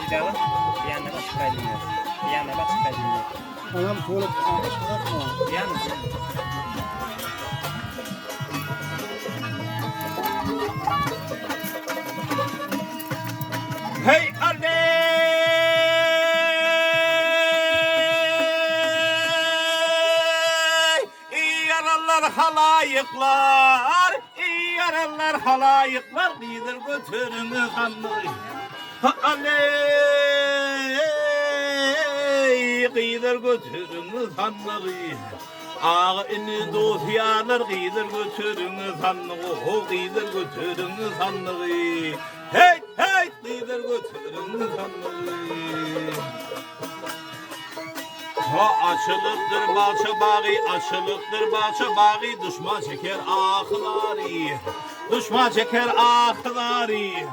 gidiyor. Bir yana bak çıkardın. Bir yana bak çıkardın. Anam tuvalet çıkartma. Bir yana. Hey anne! İyi yaralar halayıklar, iyi yaralar halayıklar, gider götürünü kanlı. Aley, gider götürünü kanlı. Ağını dosyalar gider götürünü kanlı, o gider götürünü kanlı. Hey, hey, gider götürünü kanlı. Ha açılıktır balça bağı, açılıktır balça bağı, düşman çeker ahları, düşman çeker ahları.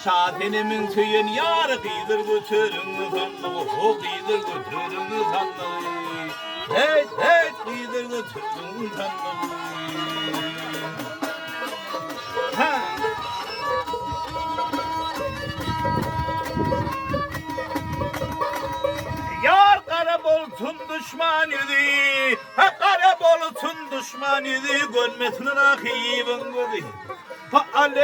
Şadenimin tüyün yarı gider götürünü kanlı, o gider götürünü kanlı. Hey, hey, gider götürünü kanlı. Ha. Yar kara boltun düşman idi, ha kara boltun düşman idi, görmesin rakibin gidi. Ha aley,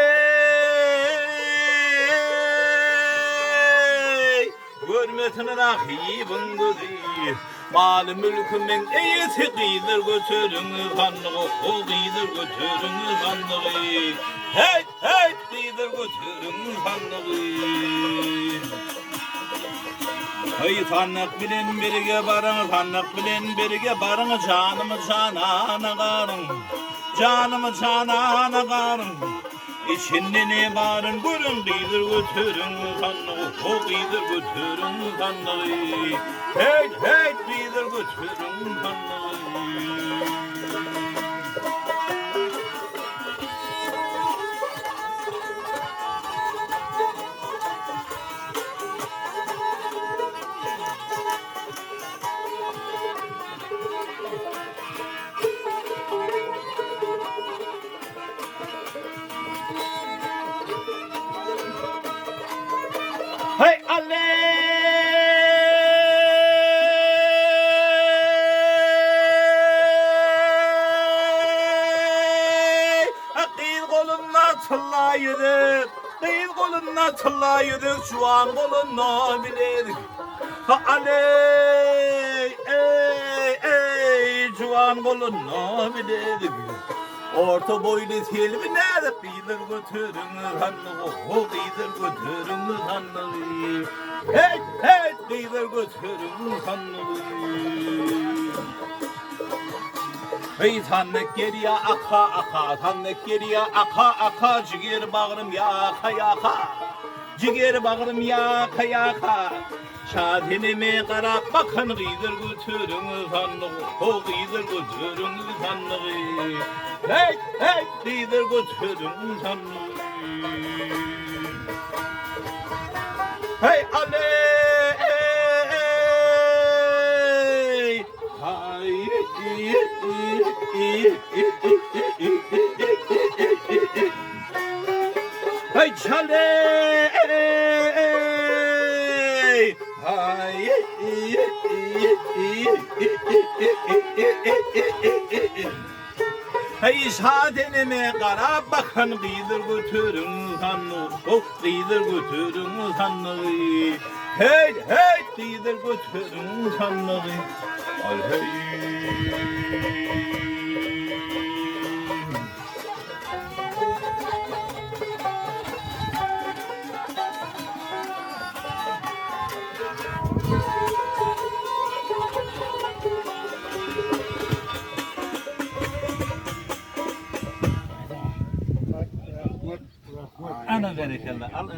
görmesin rakibin gidi. Mal mülkümün iyisi gider götürünü kanlı, o gider götürünü kanlı. Hey, hey, gider götürünü kanlı. Hey tanık bilen birge barın, tanık bilen birge barın, canımı canana karın, canımı canana karın. İçinde ne barın, görün gider götürün kanlı, o gider götürün kanlı. Hey, hey, gider götürün kanlı. Hey aley, kıyıl kolunla tıllayıdık, kıyıl kolunla tıllayıdık, şu an kolunla biledik. Ha aley, ey, ey, şu an kolunla biledik. Orta boylu tilbi nerede bilir götürünü kanlı, o bilir götürünü kanlı. Hey, hey, bilir götürünü kanlı. Hey tanık geriye aka aka, tanık geriye aka aka, ciğer bağrım yaka yaka, ciğer bağrım yaka yaka. Şadinime karab bakın gider götürünü kanlı, o gider götürünü kanlı. Hey, hey, gider götürünü kanlı. Hey aley, hay, hey çaley, hay, hey şadenime kara bakın gider götürün kanlı, o gider götürün kanlı. Hey, hey, gider götürün kanlı. Al hey. Ana verekeller. Al